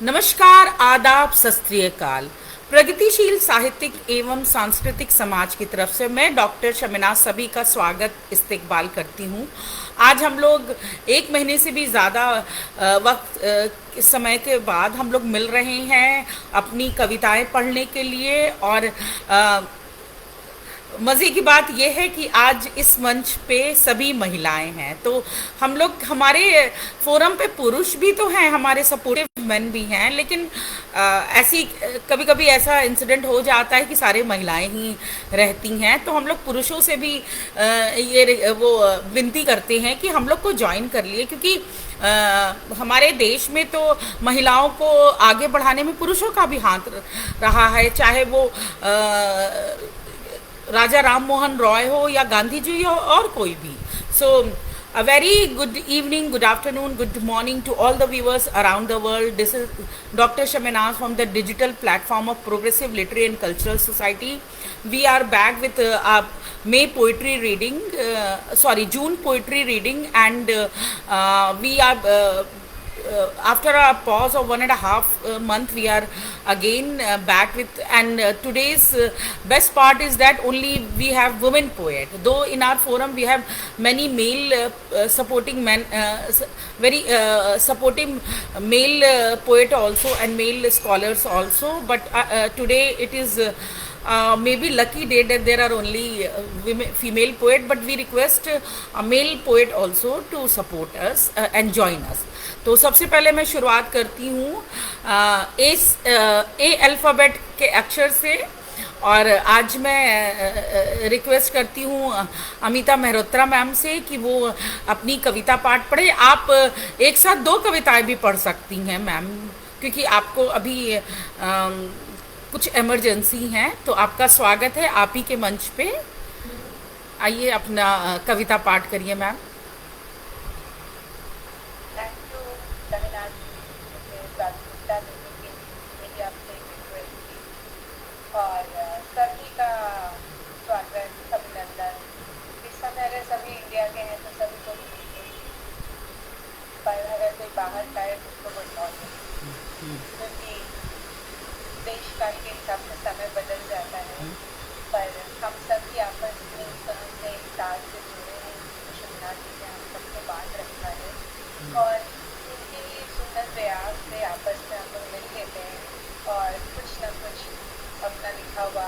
नमस्कार, आदाब, सत श्री अकाल। प्रगतिशील साहित्यिक एवं सांस्कृतिक समाज की तरफ से मैं डॉक्टर शमिनाज सभी का स्वागत इस्तकबाल करती हूँ। आज हम लोग एक महीने से भी ज़्यादा समय के बाद हम लोग मिल रहे हैं अपनी कविताएं पढ़ने के लिए। और मज़े की बात यह है कि आज इस मंच पे सभी महिलाएं हैं, तो हम लोग हमारे फोरम पे पुरुष भी तो हैं, हमारे सपोर्टिव मेन भी हैं, लेकिन ऐसी कभी कभी ऐसा इंसिडेंट हो जाता है कि सारे महिलाएं ही रहती हैं, तो हम लोग पुरुषों से भी विनती करते हैं कि हम लोग को ज्वाइन कर लिए, क्योंकि हमारे देश में तो महिलाओं को आगे बढ़ाने में पुरुषों का भी हाथ रहा है, चाहे वो राजा राम मोहन रॉय हो या गांधी जी हो और कोई भी। सो a very good evening, good afternoon, good morning to all the viewers around the world. This is Dr. Shaminaz from the digital platform of Progressive Literary and Cultural Society. We are back with our May poetry reading, June poetry reading, and we are after a pause of 1.5 month, we are again back with, and today's best part is that only we have women poet, though in our forum we have many male supporting men, very supporting male poet also and male scholars also, but today it is maybe lucky day that there are only female poet, but we request a male poet also to support us and join us. तो सबसे पहले मैं शुरुआत करती हूँ ए alphabet के अक्षर से, और आज मैं रिक्वेस्ट करती हूँ अमिता मेहरोत्रा मैम से कि वो अपनी कविता पाठ पढ़े। आप एक साथ 2 कविताएं भी पढ़ सकती हैं मैम, क्योंकि आपको अभी कुछ इमरजेंसी हैं, तो आपका स्वागत है आप ही के मंच पे। आइए अपना कविता पाठ करिए मैम। और सभी का स्वागत, अभिनंदन। इस समय अगर सभी इंडिया के हैं तो सभी को पर अगर कोई बाहर का है तो उसको कोई और नहीं, क्योंकि देश काल के हिसाब से समय बदल जाता है, पर हम सभी आपस में इस तरह से एक साथ से जुड़े हैं। शिवनाथ जी ने हम सबको बांध रखा है और इनके सुंदर प्रयास से आपस में हम लोग मिल लेते हैं और कुछ न कुछ अपना लिखा हुआ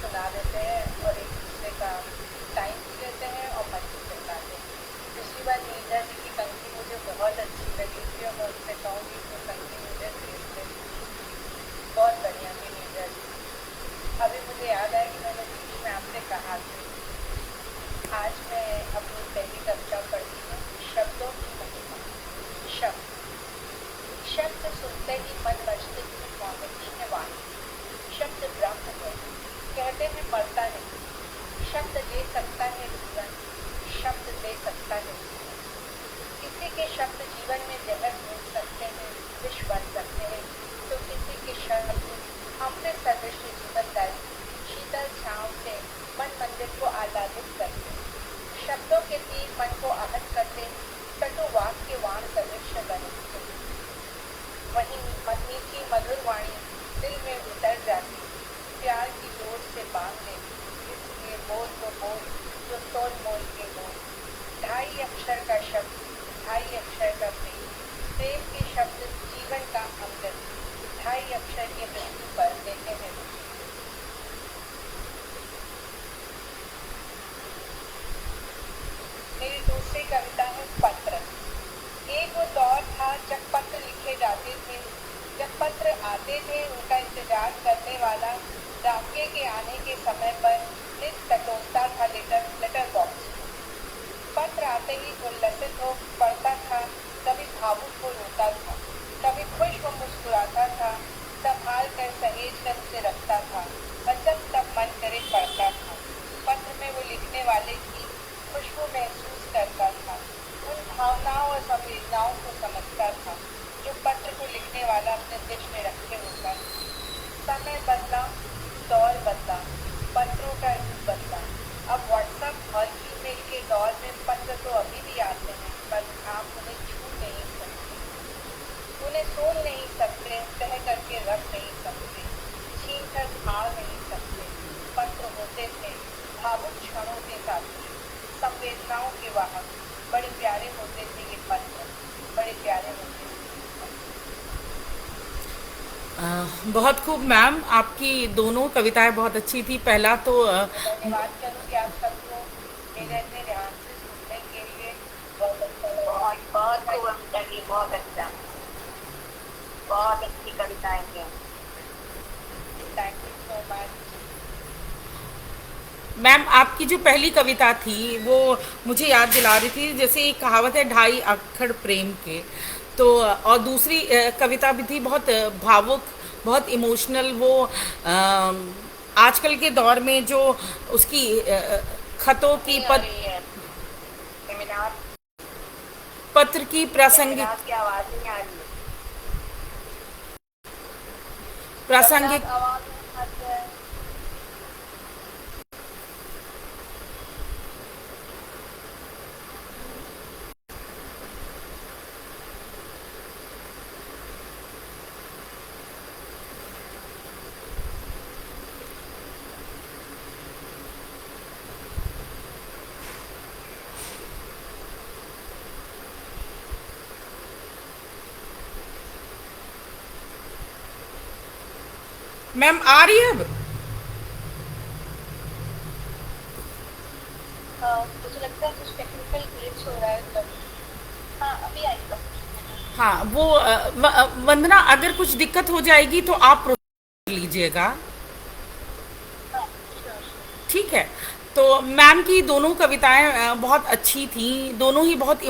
सुना देते हैं और एक दूसरे का टाइम भी लेते हैं और मन भी चलाते हैं। पिछली बार नीरजा जी की पंक्ति मुझे बहुत अच्छी लगी थी और मैं उससे कहूँगी कि पंक्ति मुझे बहुत बढ़िया थी नीरजा जी। अभी मुझे याद आया कि मैंने बीच में आपसे कहा था। आज मैं अपनी पहली कविता पढ़ती हूँ, शब्दों की महिमा। शब्द सुनते ही मन मस्तिष्क में पहुँचती है वाणी। शब्द ब्रह्म है, कहते हैं मरता नहीं। शब्द दे सकता है जीवन, शब्द दे सकता है जीवन। किसी के शब्द जीवन में जहर घोल सकते हैं, विष बन सकते हैं, तो किसी के शब्द अमृत सदृश जीवनदायी शीतल छांव से मन मंदिर को आह्लादित करते हैं। शब्दों के तीर मन को आहत करते, कटु वाक्य वाण सदृश बनते। वहीं मीठी मधुर वाणी दिल में उतर जाती, प्यार की डोर से बांध लेती। इसलिए बोल तो बोल जो तोल मोल के बोल। 2.5 अक्षर का शब्द, 2.5 अक्षर का प्रेम। प्रेम के शब्द जीवन का अमृत। 2.5 अक्षर के मृत्यु पर देते हैं। मेरी दूसरी कविता है पत्र। एक वो दौर था जब पत्र लिखे जाते थे, जब पत्र आते थे उनका इंतजार करने वाला डाकिये के आने के समय पर नित टटोलता था लेटर बॉक्स। पत्र आते ही उल्लसित हो पढ़ता था, कभी भावुक हो रोता था, कभी खुश हो मुस्कुराता था, संभाल कर सहेज कर उसे रखता था और जब तब मन करे पढ़ता था। पत्र में वो लिखने वाले की खुशबू महसूस करता था, उन भावनाओं और संवेदनाओं को समझता था जो पत्र को लिखने वाला अपने दिल में रखे होता। समय बदला, दौर बदला, पत्रों का रूप बदला। अब व्हाट्सएप और ईमेल के दौर में पत्र तो अभी भी आते हैं, पर आप उन्हें छू नहीं सकते। जिन्हें सोल नहीं सकते, तह करके रख नहीं सकते, छीन कर खा नहीं सकते। पत्र होते थे भावुक क्षणों के साथी, संवेदनाओं के वाहक। बड़े प्यारे होते थे ये पत्र, बड़े प्यारे होते थे ये बहुत खूब मैम, आपकी दोनों कविताएं बहुत अच्छी थी। पहला तो पत्र। धन्यवाद करूंगी आप सबको मेरे इतने ध्यान से सुनने के लिए। बहुत अच्छा लगा। बहुत बहुत खूब अमिता जी, बहुत अच्छा, बहुत अच्छी कविताएं थी। Thank you so much. Ma'am आपकी जो पहली कविता थी वो मुझे याद दिला रही थी, जैसे एक कहावत है ढाई अक्षर प्रेम के। तो और दूसरी कविता भी थी बहुत भावुक, बहुत इमोशनल। वो आजकल के दौर में जो उसकी खतों की नहीं आ रही है सेमिनार, पत्र की प्रासंगिक सेमिनार की आवाज नहीं आ रही है। प्रासंगिक सेमिनार आवाज नहीं आ रही है। मैम आ रही है अब? मुझे लगता है कुछ टेक्निकल ग्लिच हो रहा है तब। हाँ अभी आएगा। हाँ वो वंदना, अगर कुछ दिक्कत हो जाएगी तो आप प्रोसीड कर लीजिएगा। हाँ श्योर। ठीक है। तो मैम की दोनों कविताएं बहुत अच्छी थी, दोनों ही बहुत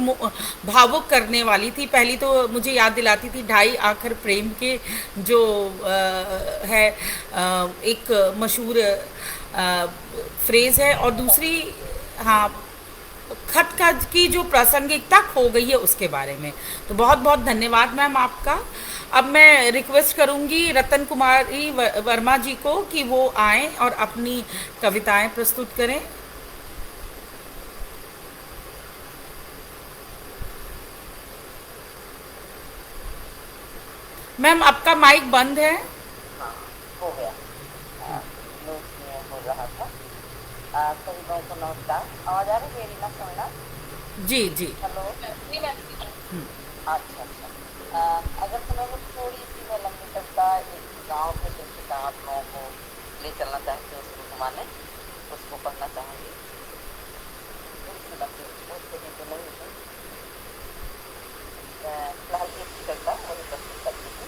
भावुक करने वाली थी। पहली तो मुझे याद दिलाती थी ढाई आखर प्रेम के, जो है एक मशहूर फ्रेज है। और दूसरी, हाँ, खत का की जो प्रासंगिकता खो गई है उसके बारे में। तो बहुत बहुत धन्यवाद मैम आपका। अब मैं रिक्वेस्ट करूंगी रतन कुमारी वर्मा जी को कि वो आएं और अपनी कविताएं प्रस्तुत करें। मैम आपका माइक बंद है। हाँ हो गया। म्यूट में हो रहा था। सभी लोगों को नमस्कार। आवाज आ रही है मेरी ना समझना? जी जी। हेलो। अच्छा अच्छा। अगर समय में थोड़ी सी मैं लंबी कविता एक गाँव के शिक्षिका आप लोगों को ले चलना चाहती हूँ, उसको घुमाने, उसको पढ़ना चाहूँगी। थोड़ी सी लंबी, बहुत छोटी तो नहीं है। फिलहाल एक ही कविता वही प्रस्तुत करती हूँ।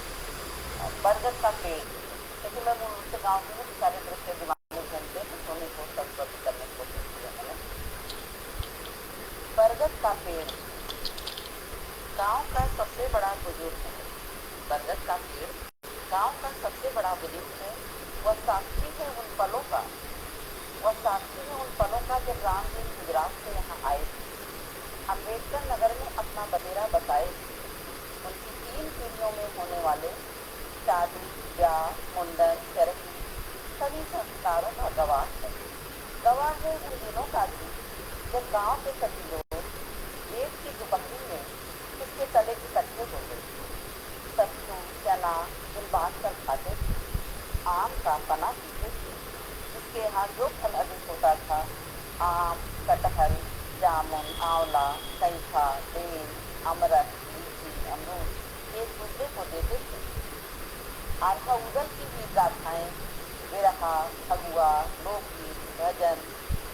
बरगद का पेड़। क्योंकि मैं मूल रूप से गाँव की हूँ, सारे दृश्य दिमाग में घूमते हैं, तो उन्हीं को संस्कृत करने की कोशिश की है मैंने। बरगद का पेड़ गांव का सबसे बड़ा बुजुर्ग है। बरगद का पेड़ गांव का सबसे बड़ा बुजुर्ग है। वह साक्षी है उन पलों का, वह साक्षी है उन पलों का जब राम जी गुजरात से यहाँ आए थे, अम्बेडकर नगर में अपना बसेरा बसाए थे। उनकी 3 पीढ़ियों में होने वाले शादी, ब्याह, मुंडन, चरखी सभी संस्कारों का गवाह है। गवाह है उन दिनों का भी जब गांव के सभी लोग एक की दुपहरी में इसके तले इकट्ठे हो गए। सत्तू, चना दिल बांध कर खाते थे, आम का पना पीते थे। इसके यहाँ जो फल अधिक होता था, आम, कटहल, जामुन, आंवला, शंखा, बेल, अमरत, लीची, अमरूद एक दूसरे को देते थे। आल्हा उदल की भी गाथाएं, विरहा, फगुआ, लोकगीत, भजन,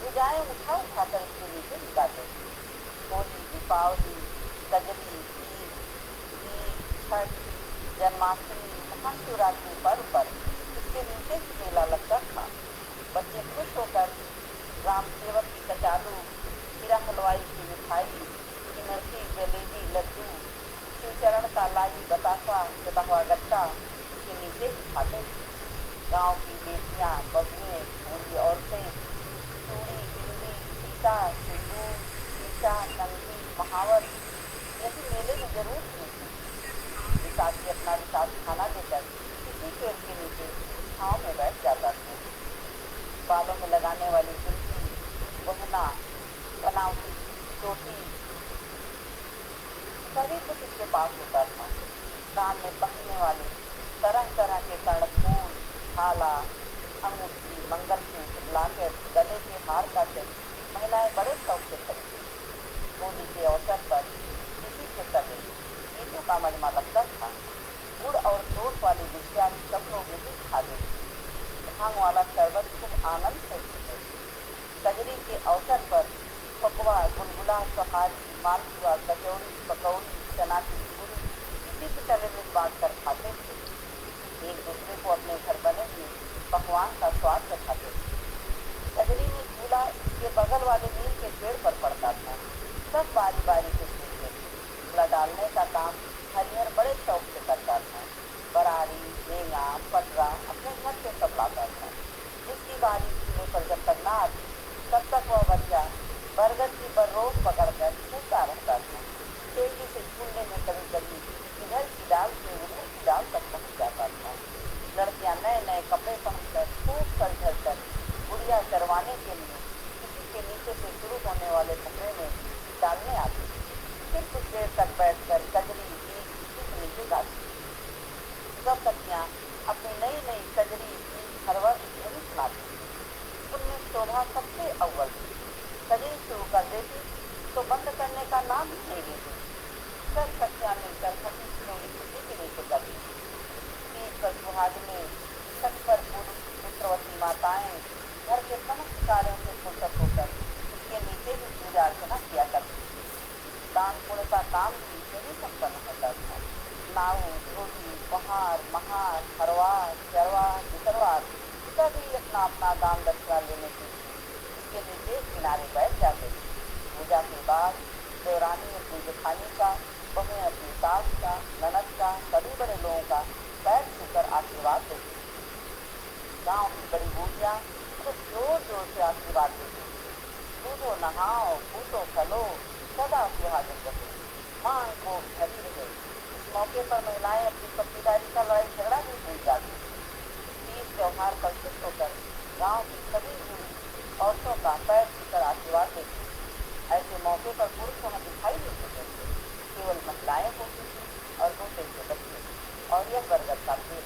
विजाएं उठा उठा कर इसके नीचे गाते थे। होली, दीपावली, कजरी, ईद, छठ, जन्माष्टमी, महाशिवरात्रि पर्व पर इसके नीचे ही मेला लगता था। बच्चे खुश होकर राम सेवक की कचालू, हीरा हलवाई की मिठाई, इमरती, जलेबी, लड्डू, शिवचरण का लाई, बतासा, जता हुआ गट्टा इसके नीचे ही खाते थे। गाँव की बेटियां, बबुएं, बूढ़ी औरतें चूड़ी, बिंदी, टीका, सिंदूर, टीका, कंघी, महावर यही मेले में जरूर मिलती। विसाखी अपना विसाख खाना देकर किसी पेड़ के नीचे छाँव में बैठ जाता था। बालों में लगाने वाली जुल्फी, गहना, बनावटी, चोटी सभी कुछ इसके पास होता था। दान में पकने वाले तरह तरह के कर्णफूल, हाला, अंगूठी, मंगलसूत्र, लॉकेट, गले के हार का सेट महिलाएं बड़े शौक से खरीदती। होली के अवसर पर किसी के सगे गीतों का मजमा लगता था। गुड़ और चोट वाली गुजिया सब लोग नहीं खाते। भांग वाला शरबत खूब आनंद से पीते। कजरी के अवसर पर पकवा, गुलगुला, सोहारी, मालपुआ, कचौड़ी, पकौड़ी, चना की पूरी किसी के तले में बांट कर खाते थे। एक दूसरे को अपने घर बने हुए पकवान का स्वाद चखाते थे। कजरी में झूला के बगल वाले नीम के पेड़ पर पड़ता था। सब बारी बारी से झूलते थे। झूला डालने का काम हरिहर बड़े शौक से करता था। बरारी, झेंगा, पटरा अपने घर से सब लाता था। जिसकी बारी झूले पर जब तक ना आती तब तक वह बच्चा बरगद की बर्रोक पकड़कर झूलता रहता था। तेजी से झूलने में कभी कभी इधर की डाल से उधर की डाल तक पहुंच जाता था। लड़कियां नए नए कपड़े पहनकर खूब सज धज कर गुड़िया चरवाने के लिए किसी के नीचे से शुरू होने वाले कपड़े में डालने आती। फिर कुछ देर तक बैठकर कजरी गीत किसी के नीचे गाती। सब बच्चियां अपनी नई नई कजरी गीत हर वर्ष नहीं सुनाती। उनमें शोभा सबसे अव्वल थी। कजरी शुरू कर देती तो बंद करने का नाम ही नहीं लेती। सब बच्चियां मिलकर हंसी खिलौनी किसी के नीचे करती। तीज पर सुहागिनें, छठ पर पुत्रवती माताएं घर के समस्त कार्यों से फुर्सत होकर उसके नीचे भी पूजा अर्चना किया करती। दान पुण्य का काम भी यही संपन्न होता था। नाव, धोती, पहाड़, महार, हरवार, चरवार, बिसरवार सभी अपना अपना दान दक्षिणा लेने के लिए उसके नीचे किनारे बैठ जाते थे। पूजा के बाद देवरानी अपनी जेठानी का, बहुएं अपनी सास का, ननद का, सभी बड़े लोगों का पैर छूकर आशीर्वाद देती। गांव की बड़ी बूढ़ियां तो जोर जोर से आशीर्वाद देती। कूदो नहाओ, कूदो चलो, सदा सुहागिन रहो, मांग को भरी रहे। इस मौके पर महिलाएं अपनी पत्नीदारी का लड़ाई झगड़ा भी भूल जाती। तीज त्योहार पर खुश होकर गांव की सभी बूढ़ी औरतों का पैर छूकर आशीर्वाद देती। ऐसे मौके पर पुरुष वहां दिखाई नहीं देते थे। केवल महिलाएं होती थी और होते थे बच्चे। और यह बरगद का पेड़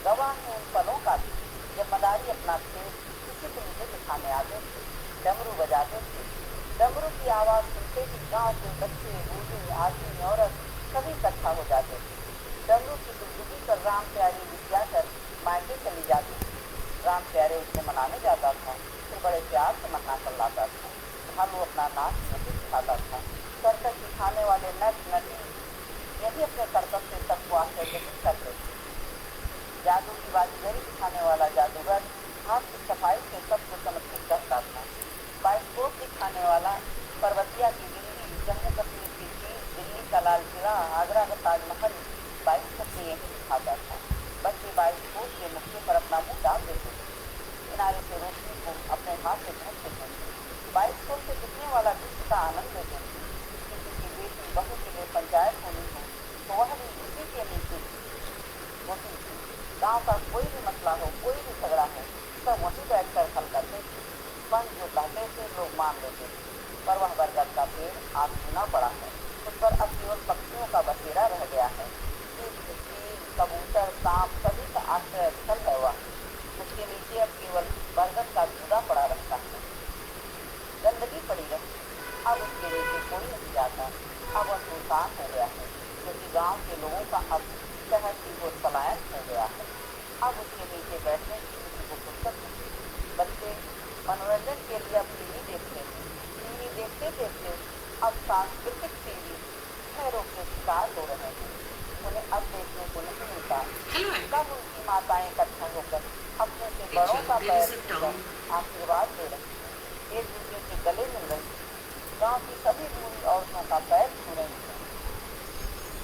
गवाह है उन पलों का भी जब मदारी अपना खेत किसी के नीचे दिखाने आते थे। डमरू बजाते थे। डमरू की आवाज सुनते ही गांव के बच्चे, बूढ़े, आदमी, औरत सभी इकट्ठा हो जाते थे। डमरू की दुर्गुदी पर राम प्यारी विद्या कर मायके चली जाती थी। राम प्यारे उसको मनाने जाता था। फिर बड़े प्यार से मना कर लाता था। भालू अपना नाच नहीं सिखाता था। सर्कस सिखाने वाले नट नटी यही अपने कर्तव्य से सबको आश्चर्यचकित करते थे। जादू की बाजीगरी सिखाने वाला जादूगर हाथ की सफाई से सबको समर्पित करता था। बाइस्कोप दिखाने वाला पर्वतिया की दिल्ली, जम्मू कश्मीर की चीज, दिल्ली का लाल किला, आगरा का ताजमहल बाइस्कोप से यही दिखाता था। बच्चे बाइस्कोप के मुक्के पर अपना मुंह डाल देते थे। किनारे से रोशनी को अपने हाथ से ढकते थे। बाइस्कोप से दिखने वाला दृश्य का आनंद लेते थे। किसी की बेटी बहू के लिए पंचायत होनी हो तो वह भी उसी के नीचे होती थी। गांव का कोई भी मसला हो, कोई भी झगड़ा हो, सब वहीं बैठकर हल करते थे। पंच जो कहते थे लोग मान लेते थे। पर वह बरगद का पेड़ आज सूना पड़ा है। उस पर अब केवल पक्षियों का बसेरा रह गया है। कबूतर, सांप सभी का आश्रय स्थल है वह। उसके नीचे अब केवल बरगद का जूड़ा पड़ा रहता है। गंदगी पड़ी रहती। अब उसके नीचे कोई नहीं जाता। अब वह सुनसान हो गया है क्योंकि गांव के लोगों का अब शहर की ओर पलायन हो गया है। अब उसके नीचे बैठने की किसी को फुर्सत नहीं। बच्चे मनोरंजन के लिए अब टीवी देखते हैं। टीवी देखते देखते अब सांस्कृतिक टीवी शहरों के शिकार हो रहे हैं। उन्हें अब देखने को नहीं मिलता। तब उनकी माताएं इकट्ठा होकर अपने से बड़ों का पैर छूकर आशीर्वाद दे रही हैं। एक दूसरे से गले मिल रही हैं। गांव की सभी बूढ़ी औरतों का पैर छू रही हैं।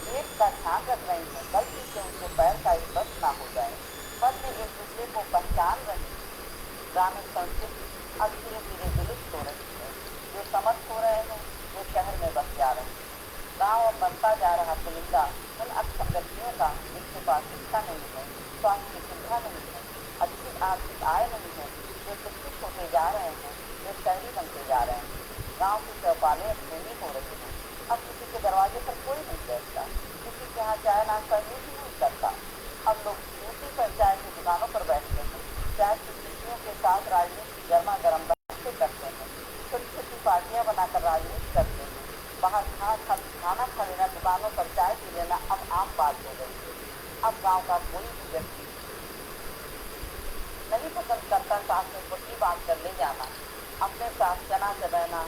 पेट का ध्यान रख रही हैं। गलती से उनके पैर का स्पर्श ना हो जाए। पर वे एक दूसरे को पहचान रही हैं। ग्रामीण संस्कृति अब धीरे धीरे विलुप्त हो रही है। जो समर्थ हो रहे हैं वो शहर में बस जा रहे हैं। गांव अब बनता जा रहा पुलिंदा उन असंगतियों का जिनके पास शिक्षा नहीं है, स्वास्थ्य की सुविधा नहीं है, अच्छी आर्थिक आय नहीं है, जो शिक्षित होते जा रहे हैं, वे शहरी बनते जा रहे हैं। गांव की शौचालय अब धूनी हो रही है। अब किसी के दरवाजे पर कोई नहीं बैठता। किसी के यहाँ चाय नाश्ता ये भी नहीं करता। अब लोग ड्यूटी पर चाय की दुकानों पर बैठते हैं, चाय की खुशियों के साथ राजनीति गर्मा गर्म बैठते करते हैं, छोटी छोटी पार्टियां बनाकर राजनीति करते हैं। बाहर खाना खा लेना, दुकानों पर चाय पी लेना अब आम बात हो गई है। अब गांव का कोई भी व्यक्ति नहीं पसंद करता साथ में कुछ बात कर ले जाना, अपने साथ चना चबैना,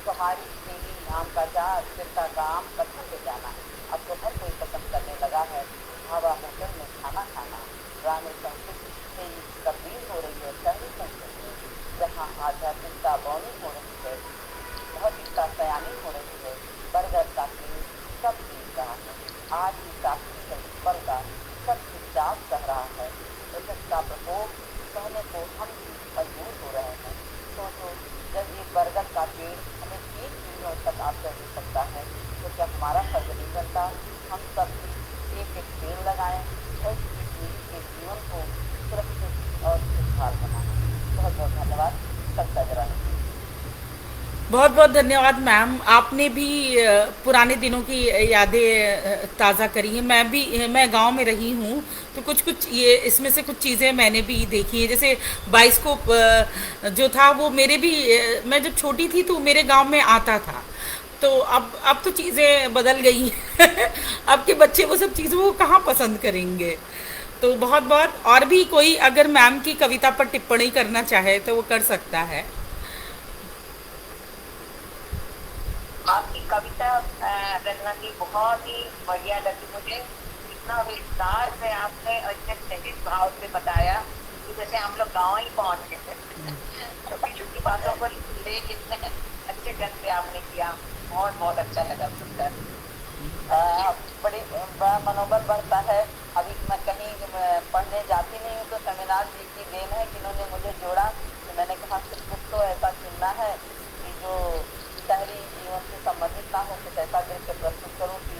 सुहारी तेली आम का चार, सिरका का आम कट्ठा ले जाना। अब तो हर कोई पसंद करने लगा है ढाबा होटल में खाना खाना। पुराने संस्कृति से तब्दील हो रही है शहरी संस्कृति, जहाँ आध्यात्मिकता बौनी हो रही है, भौतिकता सयानी हो रही है। बर्गर का तेल सब पीस रहा है, आज भी काफी है पल का सब चुपचाप कह रहा है। बचत का प्रकोप कहने को हम भी मजबूर हो रहे हैं। सोचो, जब एक बर्गर का पेड़ हमें 3 पीढ़ियों तक आश्रय दे सकता है, तो क्या हमारा फर्ज नहीं बनता हम सब एक एक पेड़ लगाएं और इस पीढ़ी के जीवन को सुरक्षित और खुशहाल बनाएं। बहुत बहुत धन्यवाद। सबका जरा बहुत बहुत धन्यवाद मैम, आपने भी पुराने दिनों की यादें ताज़ा करी हैं। मैं गांव में रही हूँ, तो कुछ ये इसमें से कुछ चीज़ें मैंने भी देखी हैं। जैसे बाइस्कोप जो था वो मेरे भी मैं जब छोटी थी तो मेरे गांव में आता था। तो अब तो चीज़ें बदल गई हैं अब के बच्चे वो सब चीज़ों को कहाँ पसंद करेंगे। तो बहुत बहुत, और भी कोई अगर मैम की कविता पर टिप्पणी करना चाहे तो वो कर सकता है। आपकी कविता रचना की बहुत ही बढ़िया लगी मुझे। इतना विस्तार से आपने और इतने सहज भाव से बताया कि जैसे हम लोग गाँव ही पहुँच गए थे। छोटी छोटी बातों को ले कितने अच्छे ढंग से आपने किया, बहुत बहुत अच्छा लगा सुनकर। बड़ी बड़ा मनोबल बढ़ता है। अभी मैं कहीं पढ़ने जाती नहीं हूँ तो सेमिनार जी की देन है कि इन्होंने मुझे जोड़ा। तो मैंने कहा कुछ तो ऐसा चुनना है कि जो शहरी जीवन से संबंधित ना हो, कुछ ऐसा दृश्य प्रस्तुत करूँ कि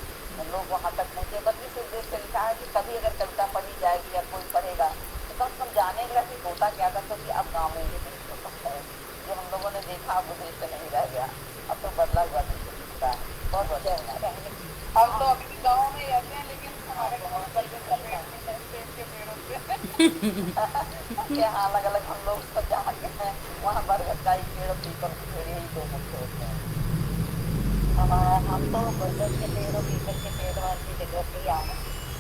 लोग वहाँ तक पहुँचे। बस इस उद्देश्य से लिखा है कि कभी अगर कविता पढ़ी जाएगी या कोई पढ़ेगा तो कम से कम जानेगा कि होता क्या था, क्योंकि अब गाँव में ये दृश्य हो सकता है जो हम लोगों ने देखा, अब वो दृश्य नहीं रह गया, अब तो बदला हुआ दृश्य दिखता है। बहुत बहुत धन्यवाद। हम तो अभी गाँव में रहते हैं, लेकिन हमारे गाँव पर यहाँ अलग अलग हम लोग सब जहाँ के हैं वहाँ बरगद का ही पेड़, पीपल के पेड़, यही दो मुख्य होते हैं। हम तो बरगद के पेड़ और पीपल के पेड़ वाली जगह से आए,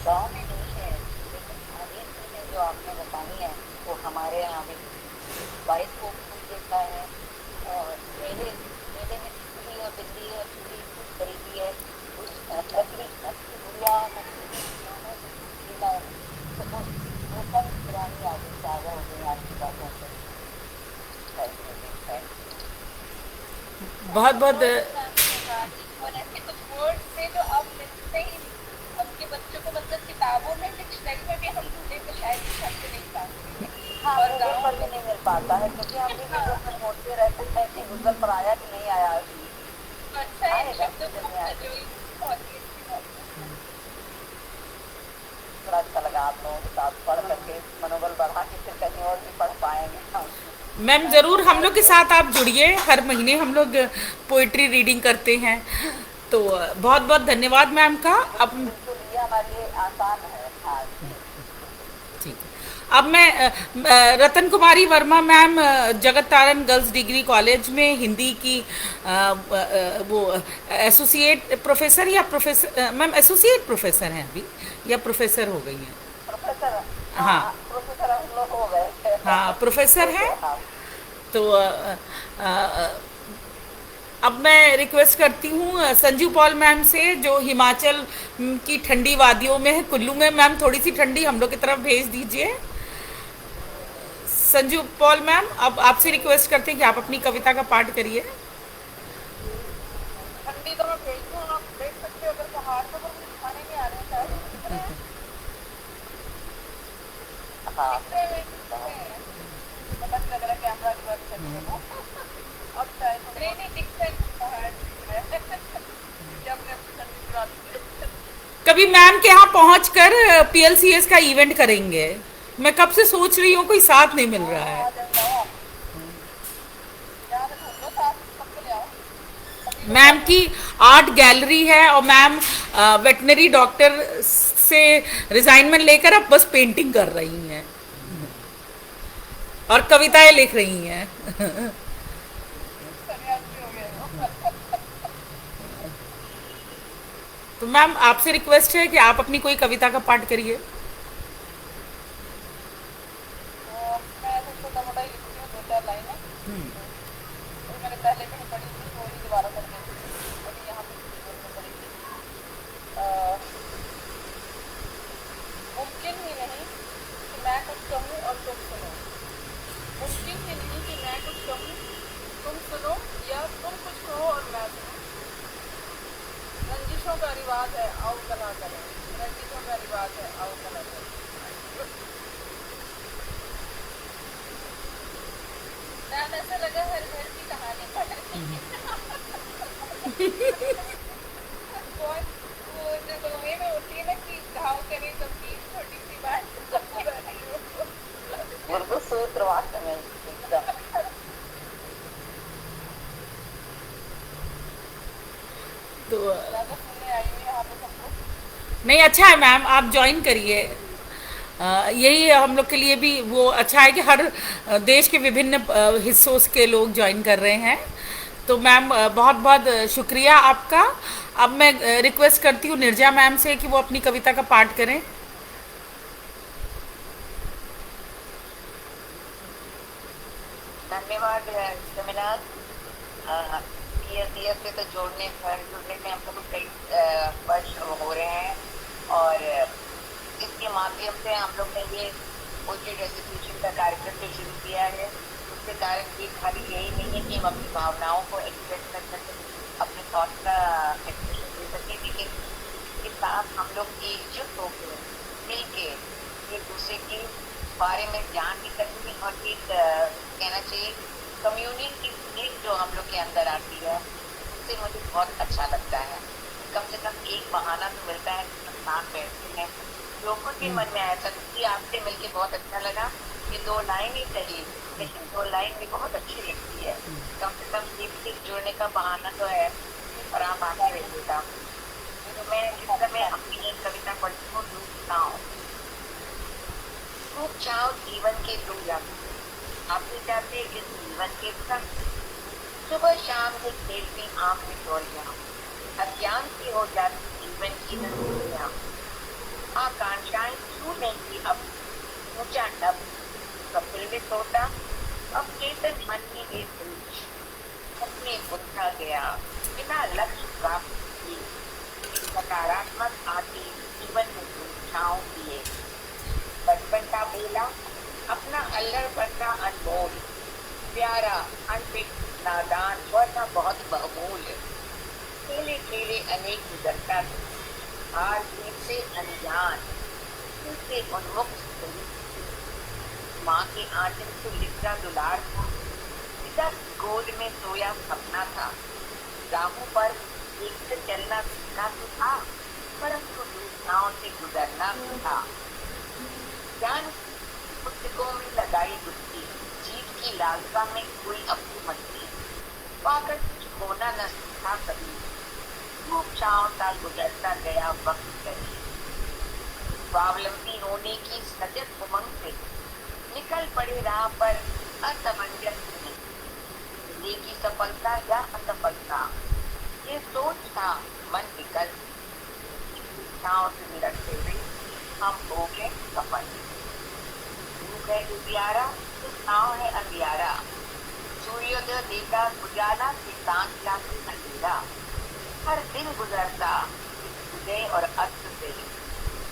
गाँव में नहीं है, लेकिन आगे चीजें जो आपने बताई है वो हमारे यहाँ भी 22 को देखा है। और मेले में चिड़ी और बिल्ली और चूड़ी खरीदी है, उस लकड़ी गुड़िया पुरानी आदमी ताजा हो गई आपकी बातों से। बहुत बहुत कुछ वर्ड थे जो अब मिलते ही आपके बच्चों को, मतलब किताबों में डिक्शनरी में भी हम ढूंढे तो शायद शब्द नहीं पाते। हाँ, और गाँव पर भी नहीं मिल पाता है, क्योंकि हम भी जो मोड़ते रहते हैं कि गूगल पर आया कि नहीं आया। अच्छा है शब्द थोड़ा अच्छा लगा आप लोगों के साथ पढ़ करके, मनोबल बढ़ा के फिर कहीं और भी पढ़ पाएंगे। मैम ज़रूर हम लोग के साथ आप जुड़िए, हर महीने हम लोग पोइट्री रीडिंग करते हैं। तो बहुत बहुत धन्यवाद मैम का। अब हमारे लिए आसान है। हाँ ठीक है। अब मैं रतन कुमारी वर्मा मैम जगत तारण गर्ल्स डिग्री कॉलेज में हिंदी की वो एसोसिएट प्रोफेसर या प्रोफेसर, मैम एसोसिएट प्रोफेसर हैं अभी या प्रोफेसर हो गई हैं? प्रोफेसर, हाँ प्रोफेसर हम लोग हो गए। हाँ प्रोफेसर हैं। तो अब मैं रिक्वेस्ट करती हूँ संजू पॉल मैम से, जो हिमाचल की ठंडी वादियों में है, कुल्लू में। मैम थोड़ी सी ठंडी हम लोग की तरफ भेज दीजिए। संजू पॉल मैम, अब आपसे रिक्वेस्ट करते हैं कि आप अपनी कविता का पाठ करिए। ठंडी तो मैं भेज दूँ, आप देख सकते हो। अगर पहाड़ तो मुझे खाने नहीं आ रहे हैं हाँ लग रहा कैमरा रिवर्स करके वो अब शायद नहीं दिखते पहाड़ कभी मैम के यहाँ पहुँचकर पीएलसीएस का इवेंट करेंगे। मैं कब से सोच रही हूँ, कोई साथ नहीं मिल रहा है। मैम की आर्ट गैलरी है और मैम वेटनरी डॉक्टर से रिजाइनमेंट लेकर अब बस पेंटिंग कर रही हैं और कविताएं लिख रही हैं। सन्यासी हो गए हो। तो मैम आपसे रिक्वेस्ट है कि आप अपनी कोई कविता का पाठ करिए। मैं ऐसे छोटा मोटा ही लिखती हूँ, 2-4 लाइनें। तो मैंने पहले भी पढ़ी थी, तो वही दोबारा पढ़ देती हूँ। अभी यहाँ पे बोलनी पड़ेगी। अ, मुमकिन ही नहीं कि मैं कुछ कहूँ और तुम सुनो। मुमकिन ही नहीं कि मैं कुछ कहूँ तुम सुनो, या तुम कुछ कहो और मैं सुनूं। रंजिशों का रिवाज है, आओ कला करें। रंजिशों का रिवाज है, आओ कला करें। मैम ऐसा लगा हर घर की कहानी पढ़ रही है। बहुत वो जब वे में होती है ना कि घाव करे गंभीर छोटी सी बात बता रही हो। उर्दू सूत्र वास्तव में एकदम तो ज्यादा सुनने आई हुई यहाँ पे सबको। नहीं, अच्छा है मैम, आप ज्वाइन करिए। यही हम लोग के लिए भी वो अच्छा है कि हर देश के विभिन्न हिस्सों के लोग ज्वाइन कर रहे हैं। तो मैम बहुत बहुत शुक्रिया आपका। अब मैं रिक्वेस्ट करती हूँ निर्जा मैम से कि वो अपनी कविता का पाठ करें। धन्यवाद सेमिनार से तो जुड़ने में हम लोग को कई वर्ष हो रहे हैं, और इसके माध्यम से हम लोग ने ये पोएट्री रेसिट्यूशन का कार्यक्रम भी शुरू किया है। उसके कारण ये खाली यही नहीं है कि हम अपनी भावनाओं को एक्सप्रेस कर सकें, अपने थॉट का एक्सप्रेशन दे सकें, लेकिन इसके साथ हम लोग एकजुट होकर मिल के एक दूसरे के बारे में जान भी सकें, और एक कहना चाहिए कम्युनिटी फीलिंग जो हम लोग के अंदर आती है, उससे मुझे बहुत अच्छा लगता है। कम से कम एक बहाना तो मिलता है कि हम साथ बैठते हैं। लोगों के मन में ऐसा कि आपसे मिलके बहुत अच्छा लगा, ये 2 लाइन ही सही, लेकिन 2 लाइन भी बहुत अच्छी लगती है। कम से कम एक जुड़ने का बहाना तो है, और आप आगे रहिएगा। तो मैं इस समय अपनी एक कविता पढ़ती हूँ, खूब चाहो जीवन के तुम जाते आपने चाहते इस जीवन के संग सुबह शाम से खेलती आंख में डोलियां, अज्ञान से हो जाती जीवन की नजरियां, आकांक्षाएं छू लेंगी अब ऊंचा नब, प्रफुल्लित होता अब चेतन मन में ये सोच, अपने उठा गया बिना लक्ष्य प्राप्त किए, सकारात्मक आती जीवन में छाओं दिए, बचपन का बेला अपना अल्लड़पन का अनमोल, प्यारा अनपिक नादान वरना बहुत बहुमूल, खेले खेले अनेक गुजरता हार जीत से अनजान, उससे उन्मुक्त माँ के आंचल से लिपटा दुलार था, पिता की गोद में सोया सपना था, राहों पर एक से चलना सीखना तो था, परंतु दूसराओं से गुजरना भी था। ज्ञान पुस्तकों में लगाई डुबकी, जीत की लालसा में कोई अपनी मस्ती, पाकर कुछ होना न सीखा कभी, खूब छाँव सा गुजरता गया वक्त कभी, स्वावलंबी होने की सजग उमंग से निकल पड़े राह पर असमंजस में, जिंदगी की सफलता या असफलता ये सोच था मन विकल, इच्छाओं से निरखते हुए हम हो गए सफल। है उजियारा तो छाँव है अंधियारा, सूर्योदय देता उजाला से सांझ लाती अंधेरा, हर दिन गुजरता उदय और अस्त से,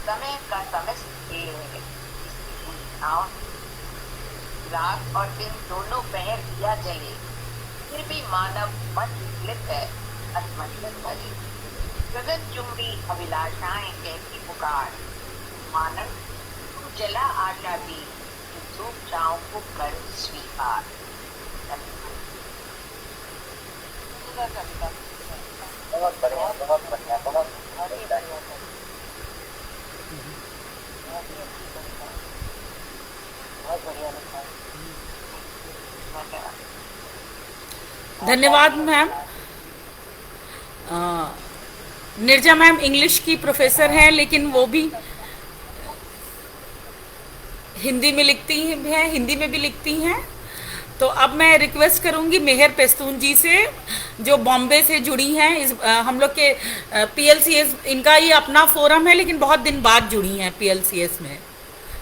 समय का समस्त खेल है इसकी छाँव, रात और दिन दोनों पहर दिया जले, फिर भी मानव मन विचलित है असमंजस भरी, गगन चुंबी अभिलाषाएं कहती पुकार, मानव तू जला आशा दी धूप छाँव को कर स्वीकार। बहुत बढ़िया, बहुत बढ़िया, बहुत बढ़िया। धन्यवाद मैम। निर्जा मैम इंग्लिश की प्रोफेसर हैं, लेकिन वो भी हिंदी में लिखती हैं, हिंदी में भी लिखती हैं। तो अब मैं रिक्वेस्ट करूंगी मेहर पेस्तून जी से, जो बॉम्बे से जुड़ी हैं। हम लोग के पीएलसीएस, इनका ये अपना फोरम है लेकिन बहुत दिन बाद जुड़ी हैं पीएलसीएस में।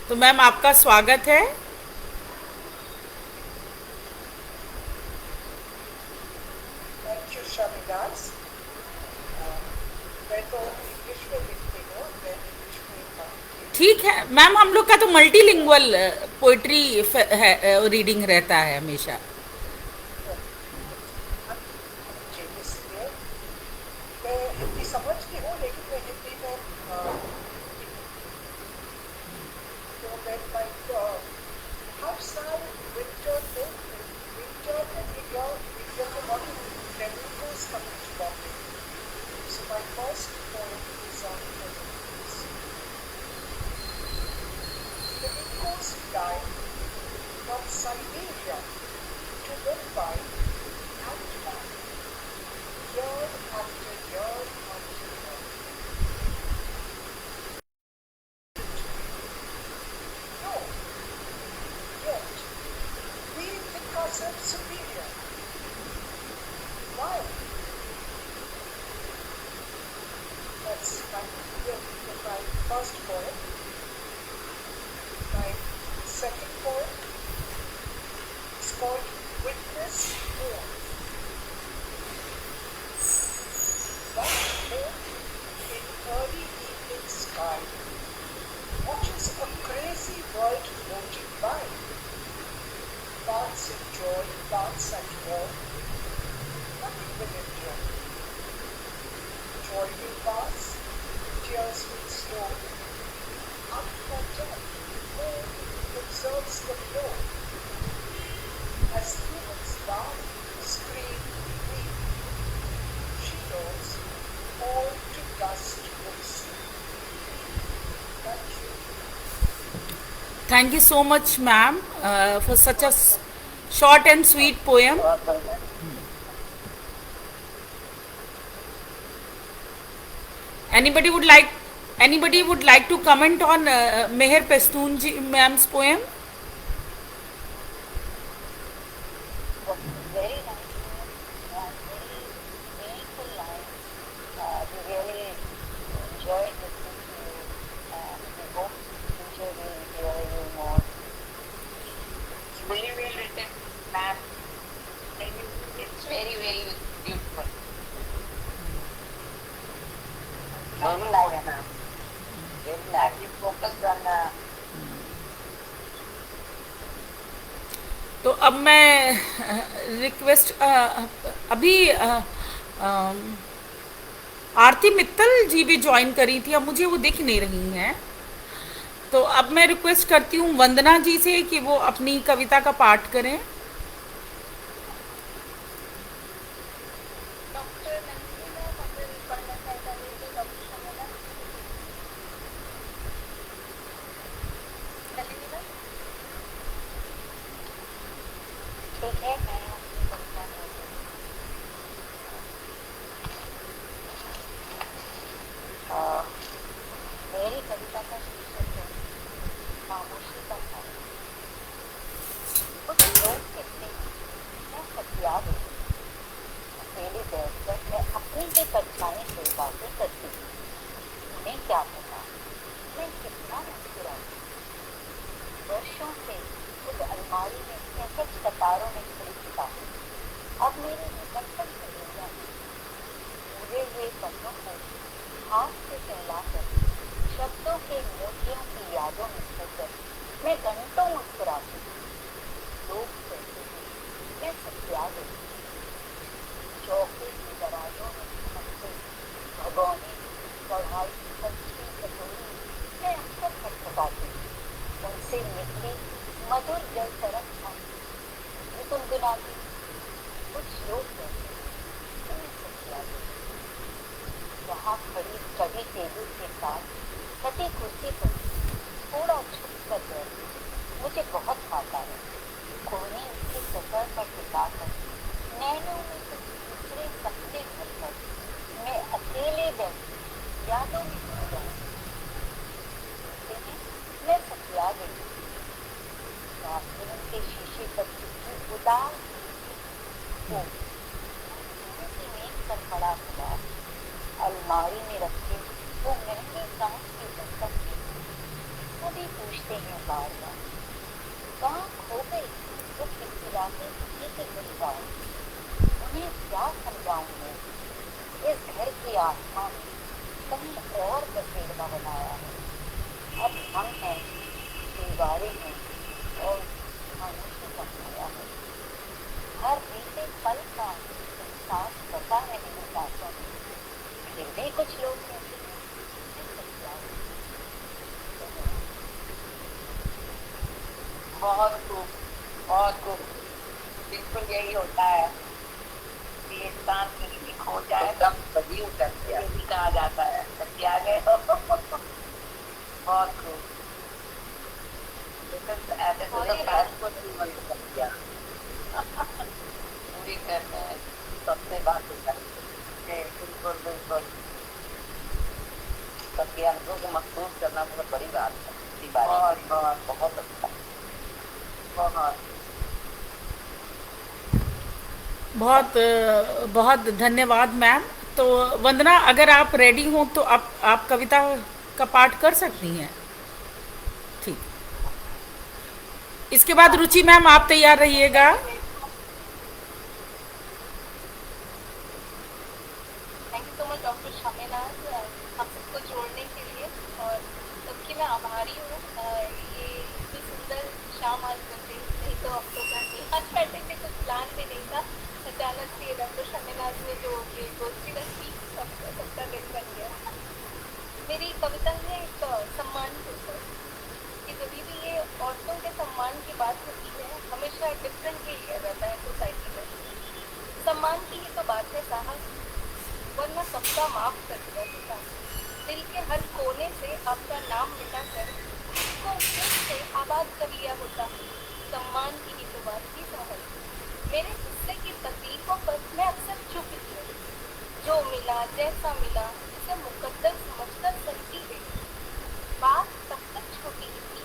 तो मैम आपका स्वागत है। Thank you Shamidas. मैं तो इंग्लिश में लिखती हूँ, मैं इंग्लिश में पढ़ती हूँ। ठीक है मैम, हम लोग का तो मल्टीलिंगुअल पोइट्री है, रीडिंग रहता है हमेशा। जी, इसलिए मैं हिंदी समझती हूँ, लेकिन मैं हिंदी में तो मैं हर साल विंटर में विंटर के वक्त flamingos coming to Bombay. So my first poem is on flamingos. Flamingos fly from Siberia to Mumbai and back, year after year after year. No, yet we think ourselves superior. Why? That's my first poem. My second poem is called Witness Moon. That moon in early evening sky watches a crazy world floating by. Paths in joy, paths at war, nothing will endure. Joy will pass, tears will slow. After death, moon observes the flow. As humans laugh, scream, weep, she knows all to dust will see. Thank you. Thank you so much ma'am for such a short and sweet poem. Anybody would like to comment on Meher Pestoon ji ma'am's poem? Was very nice and very meaningful line. We really enjoyed listening to you, and we hope future we'll hear you more. It's very well written, ma'am. It's very, very beautiful. Very nice, ma'am. Very nice. You focused on तो अब मैं request अभी आरती मित्तल जी भी join करी थी, अब मुझे वो दिख नहीं रही हैं। तो अब मैं रिक्वेस्ट करती हूँ वंदना जी से कि वो अपनी कविता का पाठ करें। डॉक्टर नंदिनी मैम अगर पढ़ना चाहता है तो डॉक्टर शमिला नंदिनी मैम। ठीक है, मैं अपनी कविता कहती हूँ। मेरी कविता का शीर्षक है खामोशी का खाना। कुछ लोग कहते हैं मैं सत्याग हूँ, अकेले बैठकर मैं अपनी ही परछाई से बातें करती हूँ। उन्हें क्या पता मैं कितना मुस्कुराती हूँ। वर्षों से उस अलमारी में सहज कतारों में खड़ी किताबें अब मेरी निकटतम सहेलियां हैं। पूरे हुए पन्नों को हाथ से फैलाकर शब्दों के मोतियों की यादों में खोकर मैं घंटों मुस्कुराती हूँ। लोग कहते हैं मैं सत्याग हूँ। चौके की दराजों में हमसे भगोने कढ़ाई सब्जी कटोरी मैं अक्सर खटखटाती हूँ। उनसे निकली मधुर जल तरफ गुनगुनाती। कुछ लोग कहते हैं मैं सत्याग हूँ। यहाँ खड़ी स्टडी टेबल के साथ सटी कुर्सी पर थोड़ा झुक कर बैठी मुझे बहुत भाता है। कोने उसकी सतह पर टिकाकर नैनों में कुछ दूसरे सपने भरकर मैं अकेले बैठी यादों में लाल को की मेज पर पड़ा हुआ अलमारी में रखे वो महंगे कांच के बर्तन थे। सभी पूछते हैं बार बार कहाँ खो गई वो खिलखिलाते खुशी के परिवार। उन्हें क्या समझाऊं मैं इस घर की आत्मा में कहीं और बसेरा बनाया है। अब हम हैं दीवारें हैं और खामोशी का साया है। हर बीते पल का एहसास पता है इन बातों में। फिर भी कुछ लोग कहते हैं बहुत खूब, बहुत खूब। बिल्कुल यही होता है कि इंसान कहीं खो जाए तब सभी उतर गया कहा जाता है क्या गए। बहुत खूब। ऐसे तो को पूरी करते हैं सबसे बात बिल्कुल बिल्कुल सबके अनुभव को महसूस करना बहुत बड़ी बात है। बहुत बहुत बहुत अच्छा बहुत बहुत बहुत धन्यवाद मैम। तो वंदना, अगर आप रेडी हो तो आप कविता का पाठ कर सकती हैं। ठीक, इसके बाद रुचि मैम आप तैयार रहिएगा। Thank you so much doctor Shaminaz, हम सबको जोड़ने के लिए, और सबकी मैं आभारी हूँ। ये इतनी सुंदर शाम आज बन गई, नहीं तो अक्टूबर में आज बैठे थे, कुछ प्लान भी नहीं था। अचानक से डॉक्टर शामिनाज ने जो ये गोष्ठी रखी, सबका दिन बन गया। मेरी कविता है एक सम्मान के ऊपर कि जब भी ये औरतों के सम्मान की बात होती है हमेशा डिफरेंटली लिया जाता है सोसाइटी में। सम्मान की ही तो बात है साहस, वरना सबका माफ कर दिया होता। दिल के हर कोने से आपका नाम मिटाकर उसको फिर से आबाद कर लिया होता। सम्मान की ही तो बात थी साहस। मेरे हिस्से की तकलीफों पर मैं अक्सर चुप ही हूँ। जो मिला जैसा मिला उसे मुकद्दर समझकर सहती गई। बात तब तक छोटी ही थी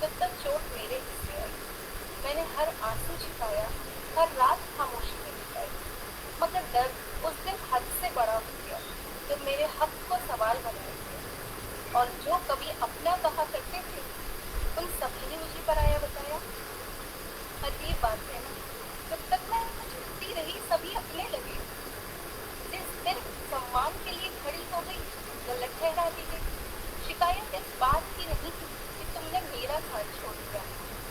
जब तक चोट मेरे हिस्से आई। मैंने हर आंसू छिपाया, हर रात खामोशी में बिताई, मगर दर्द उस दिन हद से बड़ा हो गया जब मेरे हक को सवाल बनाया गया। और जो कभी अपना कहा करते थे उन सभी ने मुझे पराया बताया। अजीब बात है ना, जब तक मैं झुकती रही सभी अपने लगे। जिस दिन सम्मान के लिए खड़ी हो गई गलत ठहरा दी गई। शिकायत इस बात की नहीं थी कि तुमने मेरा साथ छोड़ दिया,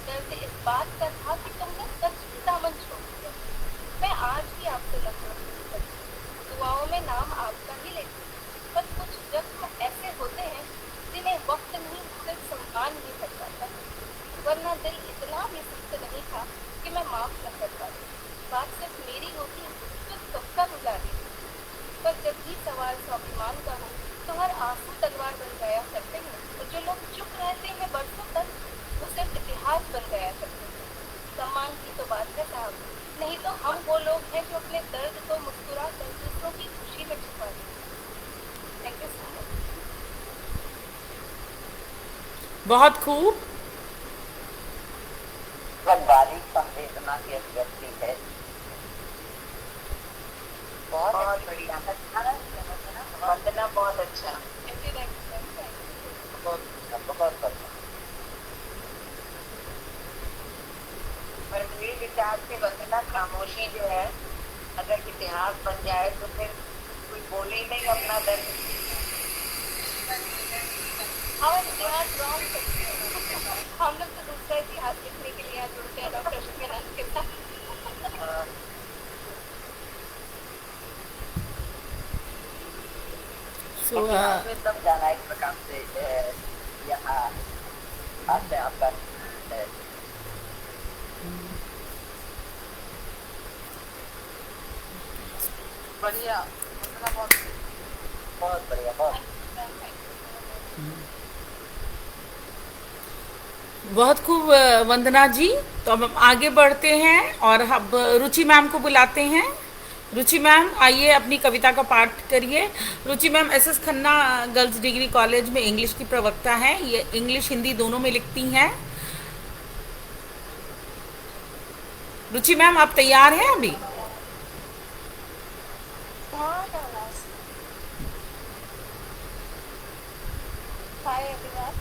दर्द इस बात का था कि तुमने सच की दामन छोड़ दिया। मैं आज भी आपसे नफरत नहीं करती, दुआओं में नाम आपका ही लेती, पर कुछ जख्म ऐसे होते हैं जिन्हें वक्त नहीं सिर्फ सम्मान ही कर पाता। वरना दिल इतना भी सख्त नहीं था कि मैं माफ न कर पाती। बात सिर्फ मेरी होती तो सबका रुला देती। पर जब भी सवाल स्वाभिमान का हो तो हर आंसू तलवार बन जाया करते हैं, और जो लोग चुप रहते हैं बरसों तक वो सिर्फ इतिहास बन गया करते हैं। सम्मान की तो बात है साहब, नहीं तो हम वो लोग हैं जो अपने दर्द को मुस्कुरा कर दूसरों की खुशी में छुपा देते हैं। Thank you so much. बहुत खूब। बारीक संवेदना की अभिव्यक्ति है। बहुत बढ़िया, वंदना बहुत अच्छा, बहुत बहुत अच्छा। पर मेरे विचार से वंदना खामोशी जो है अगर इतिहास बन जाए तो फिर कोई बोले ही नहीं अपना दर्द। हम लोग तो दूसरा इतिहास लिखने के लिए जुड़ते हैं डॉक्टर शामिनाज के साथ। तब जाना एक प्रकार से यहाँ आपसे आपका बढ़िया, बहुत बहुत बढ़िया, बहुत खूब वंदना जी। तो अब हम आगे बढ़ते हैं और अब रुचि मैम को बुलाते हैं। रुचि मैम आइए, अपनी कविता का पाठ करिए। Ruchi ma'am SS Khanna girls degree college में इंग्लिश की प्रवक्ता हैं। ये इंग्लिश हिंदी दोनों में लिखती हैं। रुचि मैम, आप तैयार हैं अभी? हाँ Kailash. Hi everyone.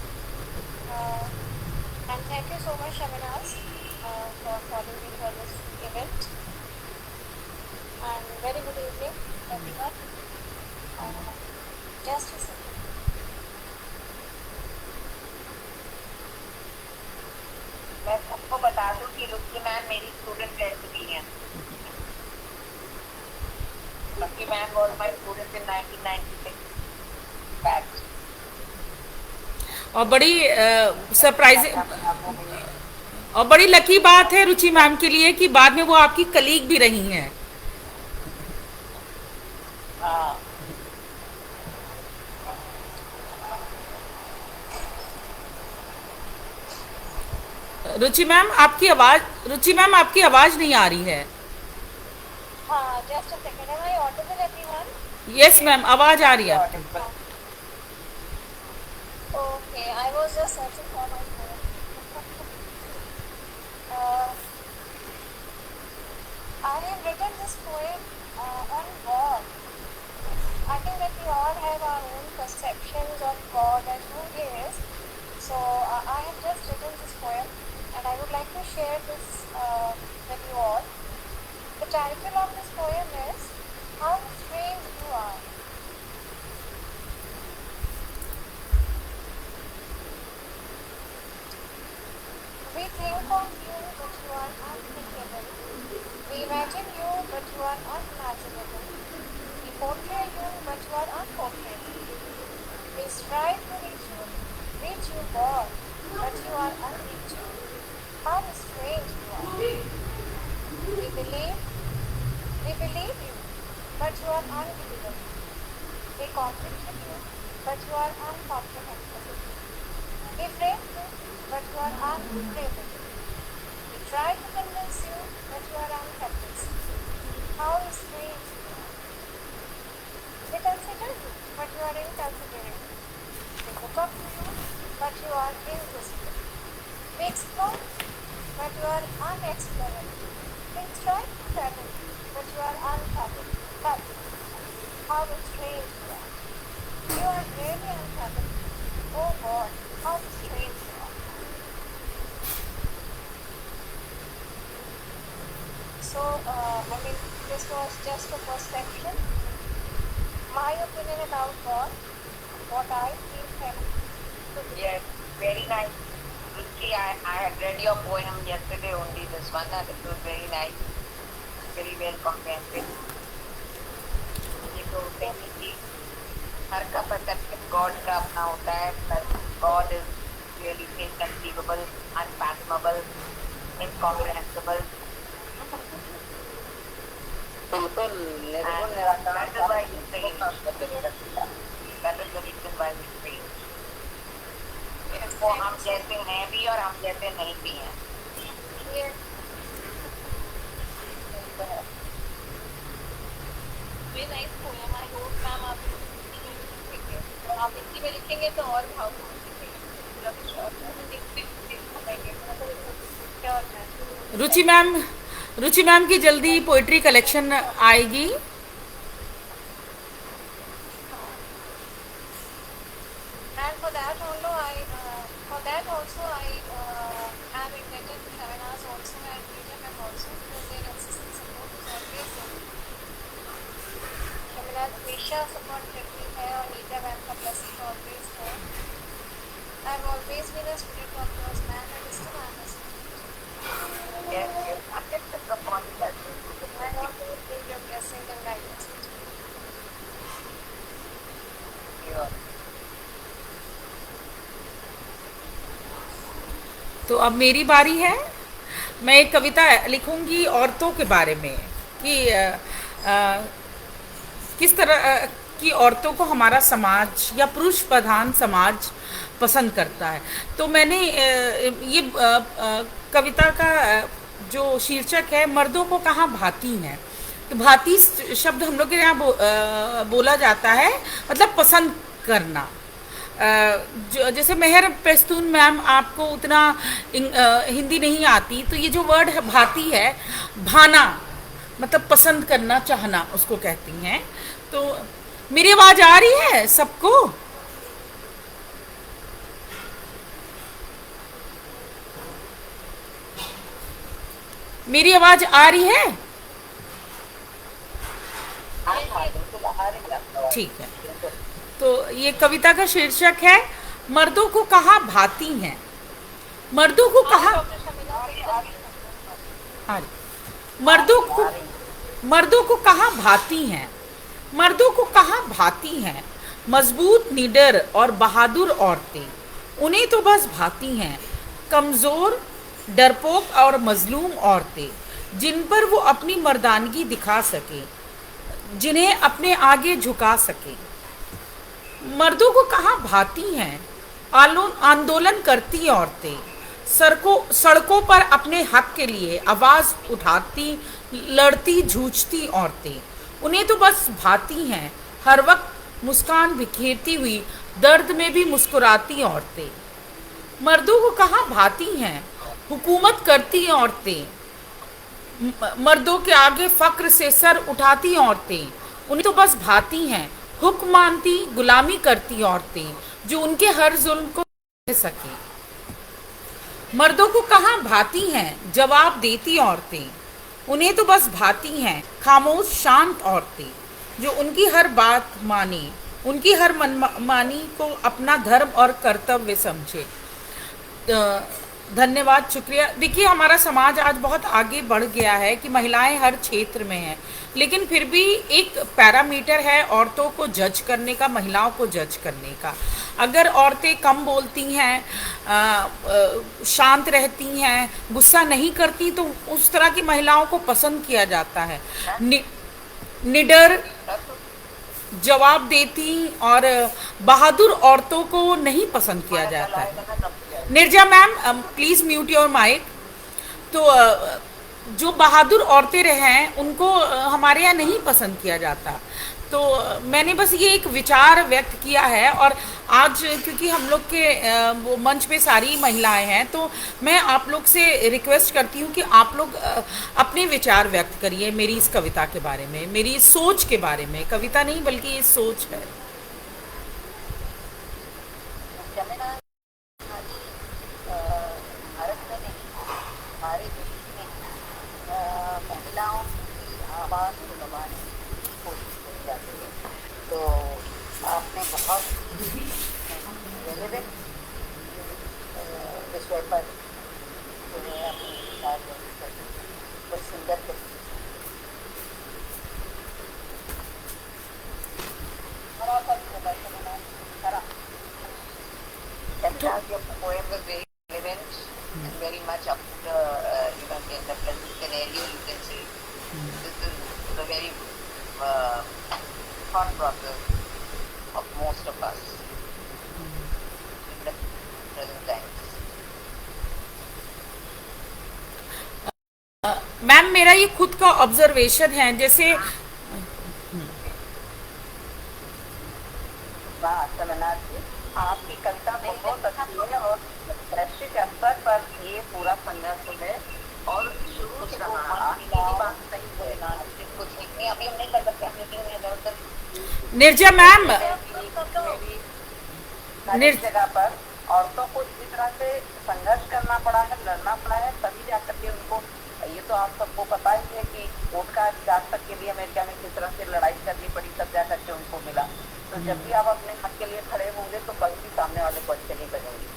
And thank you so much Shaminas for calling me for this event. And very good evening everyone. Uh, just a second. मैं सबको बता दूं कि रुचि मैम मेरी स्टूडेंट रह चुकी हैं। Ruchi ma'am was my student in 1996 batch. और बड़ी सरप्राइजिंग और बड़ी लकी बात है रुचि मैम के लिए कि बाद में वो आपकी कलीग भी रही हैं। हाँ, रुचि मैम आपकी आवाज नहीं आ रही है। हाँ, just a second. Am I audible everyone? Yes ma'am, आवाज आ रही है आपकी। Okay, I was just searching for my phone. uh, I have written this poem on God. I think that we all have our own perceptions of God and who He is. So I have just written this poem, and I would like to share this with you all. The title of this poem is "How Strange You Are." We think of you, but you are unthinkable. We imagine you, but you are unimaginable. We portray you, but you are unportrayable. We strive to reach you, God, but you are unreachable. How strange you are. We believe you, but you are unbelievable. We comprehend you, but you are uncomprehensible. We frame you, but you are unframeable. We try to convince you, but you are unconvinced. How strange you are. We consider you, but you are inconsiderate. We look up to you, but you are invisible. We explore you, but you are unexplorable. We try to fathom you, but you are unfathomable. How strange you are. You are really unfathomable. Oh God, how strange you are. So, this was just a perception, my opinion about God, what I feel Him to be. Yes, very nice. Ruchi, I had read your poem yesterday only, this one, and it was very nice, very well comprehensive. ये तो basically हर का perception God का अपना होता है, but God is really inconceivable, unfathomable, incomprehensible. बिल्कुल निर्गुण निराकार। That is why you say that is the reason why we say वो हम जैसे हैं भी और हम जैसे नहीं भी हैं। Yes. Very nice poem. I hope ma'am आप हिंदी में लिखेंगे तो और भावपूर्ण लिखेंगे। रुचि मैम की जल्दी पोइट्री कलेक्शन आएगी। And for that also I am indebted to Shaminas also and Nijam also because their consistent support is always there. Shaminas हमेशा support करती है और Nijam का blessing always है. I have always been a student of yours, man, and still I am a student. Yes, I get the point that I always need your blessing and guidance. तो अब मेरी बारी है। मैं एक कविता लिखूंगी औरतों के बारे में कि किस तरह की औरतों को हमारा समाज या पुरुष प्रधान समाज पसंद करता है। तो मैंने ये कविता का जो शीर्षक है मर्दों को कहाँ भाती हैं। तो भाती शब्द हम लोग के यहाँ बोला जाता है, मतलब पसंद करना। जैसे मेहर पेस्तून मैम आपको उतना हिंदी नहीं आती, तो ये जो वर्ड है भाती है, भाना मतलब पसंद करना, चाहना उसको कहती हैं। तो मेरी आवाज आ रही है सबको? मेरी आवाज आ रही है? हाँ हाँ बिल्कुल आ रही है आपकी आवाज़। ठीक है। बिल्कुल। तो ये कविता का शीर्षक है मर्दों को कहाँ भाती हैं। मर्दों को कहाँ मर्दों को मर्दों को कहाँ भाती हैं। मर्दों को कहाँ भाती हैं मजबूत, निडर और बहादुर औरतें। उन्हें तो बस भाती हैं कमजोर, डरपोक और मजलूम औरतें, जिन पर वो अपनी मर्दानगी दिखा सके, जिन्हें अपने आगे झुका सके। मर्दों को कहाँ भाती हैं आंदोलन करती औरतें, सड़कों पर अपने हक के लिए आवाज उठाती, लड़ती, जूझती औरतें। उन्हें तो बस भाती हैं हर वक्त मुस्कान बिखेरती हुई, दर्द में भी मुस्कुराती औरतें। मर्दों को कहाँ भाती हैं हुकूमत करती औरतें, मर्दों के आगे फक्र से सर उठाती औरतें। उन्हें तो बस भाती हैं हुक्म मानती, गुलामी करती औरतें, जो उनके हर जुल्म को सह सके। मर्दों को कहाँ भाती हैं जवाब देती औरतें। उन्हें तो बस भाती हैं खामोश शांत औरतें, जो उनकी हर बात माने, उनकी हर मनमानी को अपना धर्म और कर्तव्य समझे। धन्यवाद, शुक्रिया। देखिए हमारा समाज आज बहुत आगे बढ़ गया है कि महिलाएं हर क्षेत्र में हैं, लेकिन फिर भी एक पैरामीटर है औरतों को जज करने का, महिलाओं को जज करने का। अगर औरतें कम बोलती हैं, शांत रहती हैं, गुस्सा नहीं करती, तो उस तरह की महिलाओं को पसंद किया जाता है। निडर, जवाब देती और बहादुर औरतों को नहीं पसंद किया जाता है। Nirja ma'am please mute your mic. तो जो बहादुर औरतें रहे हैं उनको हमारे यहाँ नहीं पसंद किया जाता। तो मैंने बस ये एक विचार व्यक्त किया है। और आज क्योंकि हम लोग के वो मंच पे सारी महिलाएं हैं, तो मैं आप लोग से रिक्वेस्ट करती हूँ कि आप लोग अपने विचार व्यक्त करिए मेरी इस कविता के बारे में, मेरी इस सोच के बारे में। कविता नहीं बल्कि ये सोच है। जमेना खाली भारत में नहीं, हमारे देश में महिलाओं की आवाज़ को दबाने की कोशिश की जाती है। तो आपने बहुत रेलेवेंट विषय पर उन्हें अपने विचार व्यक्त कर कुछ सुंदर कर your poem was very relevant and very much up to the in the present scenario. You can say this is the very thought process of most of us in the present times. Ma'am मेरा ये खुद का observation है। जैसे वाह सलनाथ जी, आपकी कविता बहुत अच्छी है और वैश्विक स्तर पर ये पूरा संघर्ष है और शुरू से बात सही बोलना कुछ नहीं, अभी हम नहीं कर सकते अपनी टीम में इधर उधर। निर्जा मैम हर जगह पर औरतों को इसी तरह से संघर्ष करना पड़ा है, लड़ना पड़ा है, तभी जाकर के उनको, ये तो आप सबको पता ही है कि वोट का अधिकार तक के लिए अमेरिका में किस तरह से लड़ाई करनी पड़ी, तब जाकर के उनको मिला। तो जब भी आप अपने हक के लिए खड़े होंगे तो कभी भी सामने वाले को अच्छे नहीं लगेंगे।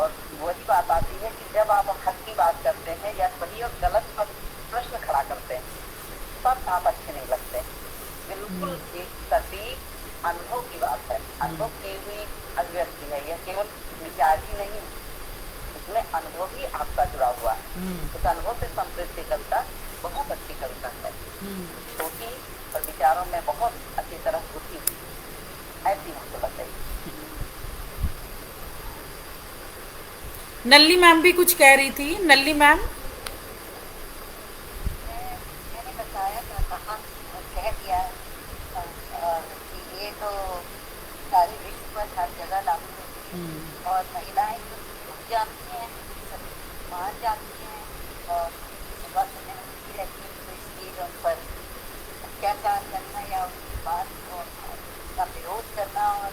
और वही बात आती है कि जब आप हक की बात करते हैं या सही और गलत पर प्रश्न खड़ा करते हैं तब आप अच्छे नहीं लगते। बिल्कुल एक सटीक अनुभव की बात है, अनुभव की हुई अभिव्यक्ति है, यह केवल विचार ही नहीं, इसमें अनुभव भी आपका जुड़ा हुआ है। उस अनुभव से समृद्ध कविता बहुत अच्छी कविता है, छोटी और विचारों में बहुत अच्छी तरह घुसी हुई, ऐसी हमको लग रही। नल्ली मैम भी कुछ कह रही थी। नल्ली मैम मैंने बताया था, कहा कह दिया कि ये तो सारी विश्व पर हर जगह लागू मान जाती हैं और वक्त में उनकी रहती है तो इसलिए उन पर अत्याचार करना या उनकी बात को का विरोध करना और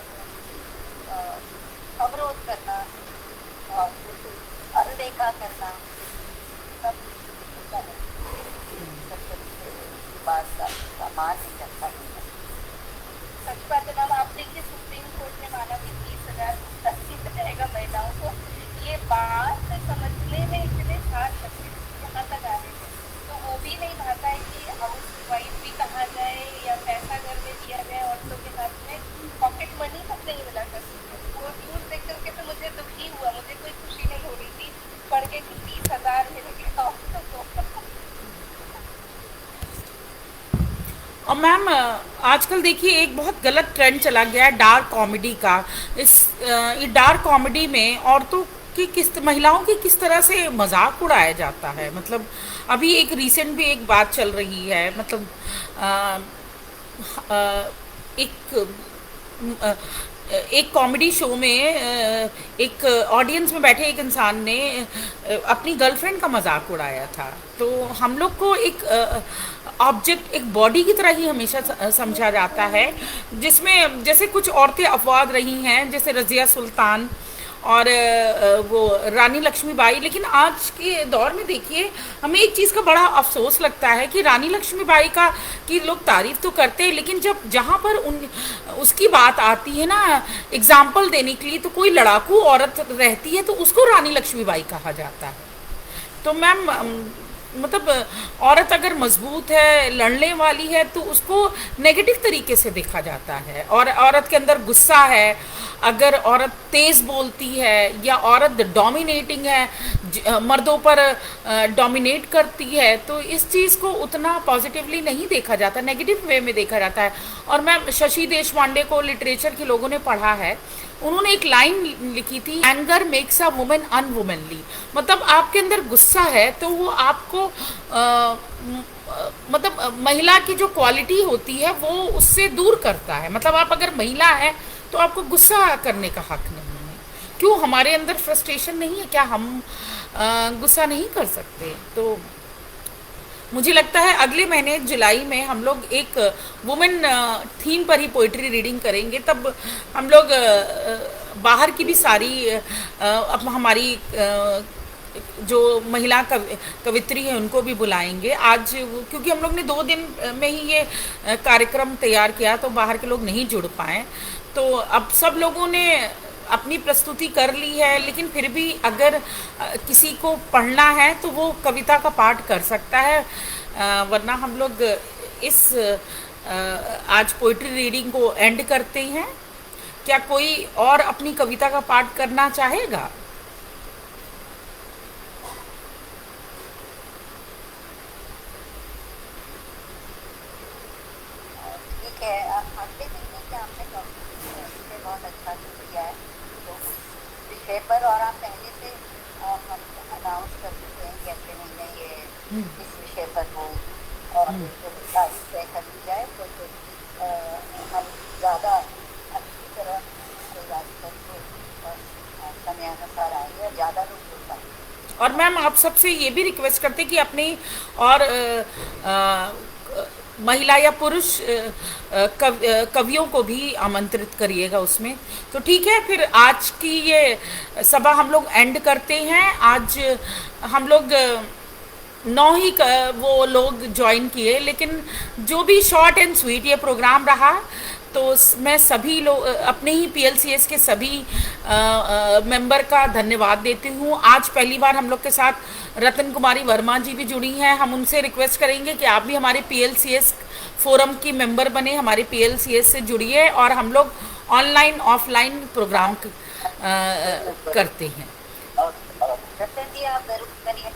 अवरोध करना और अनदेखा करना सब बात का मान नहीं करता है। सच बात है मैम, आप देखिए सुप्रीम कोर्ट ने माना कि 30,000 तक रहेगा महिलाओं को। ये बात समझने में इतने 60 बच्चे यहाँ तक आ रहे थे, तो वो भी नहीं भाता है कि हाउस वाइफ भी कहा जाए या पैसा घर में दिया जाए, औरतों के हाथ में पॉकेट मनी तक नहीं मिला करती है। वो न्यूज़ देख करके तो मुझे दुखी हुआ, मुझे कोई खुशी नहीं हो रही थी पढ़ के कि 30,000 मिलेंगे औरतों को। और मैम आजकल देखिए एक बहुत गलत ट्रेंड चला गया है डार्क कॉमेडी का। ये डार्क कॉमेडी में औरतों की महिलाओं की किस तरह से मजाक उड़ाया जाता है। मतलब अभी एक रिसेंट भी एक बात चल रही है, मतलब एक कॉमेडी शो में एक ऑडियंस में बैठे एक इंसान ने अपनी गर्लफ्रेंड का मजाक उड़ाया था। तो हम लोग को एक ऑब्जेक्ट, एक बॉडी की तरह ही हमेशा समझा जाता है, जिसमें जैसे कुछ औरतें अपवाद रही हैं जैसे रज़िया सुल्तान और वो रानी लक्ष्मीबाई। लेकिन आज के दौर में देखिए हमें एक चीज़ का बड़ा अफसोस लगता है कि रानी लक्ष्मीबाई की लोग तारीफ तो करते हैं, लेकिन जब जहाँ पर उसकी बात आती है ना एग्जाम्पल देने के लिए, तो कोई लड़ाकू औरत रहती है तो उसको रानी लक्ष्मीबाई कहा जाता है। तो मैम मतलब औरत अगर मजबूत है, लड़ने वाली है, तो उसको नेगेटिव तरीके से देखा जाता है। और औरत के अंदर गुस्सा है, अगर औरत तेज़ बोलती है या औरत डोमिनेटिंग है, मर्दों पर डोमिनेट करती है, तो इस चीज़ को उतना पॉजिटिवली नहीं देखा जाता, नेगेटिव वे में देखा जाता है। और मैम शशि देशपांडे को लिटरेचर के लोगों ने पढ़ा है, उन्होंने एक लाइन लिखी थी, एंगर मेक्स अ वुमेन अनवुमेनली। मतलब आपके अंदर गुस्सा है तो वो आपको मतलब महिला की जो क्वालिटी होती है वो उससे दूर करता है। मतलब आप अगर महिला है तो आपको गुस्सा करने का हक नहीं है। क्यों, हमारे अंदर फ्रस्ट्रेशन नहीं है क्या? हम गुस्सा नहीं कर सकते? तो मुझे लगता है अगले महीने जुलाई में हम लोग एक वुमेन थीम पर ही पोइट्री रीडिंग करेंगे। तब हम लोग बाहर की भी सारी हमारी जो महिला कवित्री है उनको भी बुलाएंगे आज, क्योंकि हम लोग ने 2 दिन में ही ये कार्यक्रम तैयार किया तो बाहर के लोग नहीं जुड़ पाए। तो अब सब लोगों ने अपनी प्रस्तुति कर ली है, लेकिन फिर भी अगर किसी को पढ़ना है तो वो कविता का पाठ कर सकता है, वरना हम लोग इस आज पोइट्री रीडिंग को एंड करते हैं। क्या कोई और अपनी कविता का पाठ करना चाहेगा? ठीक है, अगले महीने के आपने टॉपिक बहुत अच्छा किया है, तो उस विषय पर और आप पहले से हम अनाउंस कर सकते हैं कि अगले महीने ये इस विषय पर हो और जब तारीख तय कर दी जाए तो फिर हम ज़्यादा अच्छी तरह तैयारी करके समयानुसार आएंगे और ज़्यादा लोग जुड़ पाएंगे। और मैम आप सबसे ये भी रिक्वेस्ट करते कि अपनी और महिला या पुरुष कवियों को भी आमंत्रित करिएगा उसमें। तो ठीक है, फिर आज की ये सभा हम लोग एंड करते हैं। आज हम लोग 9 ही वो लोग ज्वाइन किए, लेकिन जो भी शॉर्ट एंड स्वीट ये प्रोग्राम रहा, तो मैं सभी लोग अपने ही PLCS के सभी मेंबर का धन्यवाद देती हूँ। आज पहली बार हम लोग के साथ रतन कुमारी वर्मा जी भी जुड़ी हैं। हम उनसे रिक्वेस्ट करेंगे कि आप भी हमारे PLCS फोरम की मेंबर बने, हमारे PLCS से जुड़िए और हम लोग ऑनलाइन ऑफलाइन प्रोग्राम करते हैं। रतन जी आप जरूर करिए।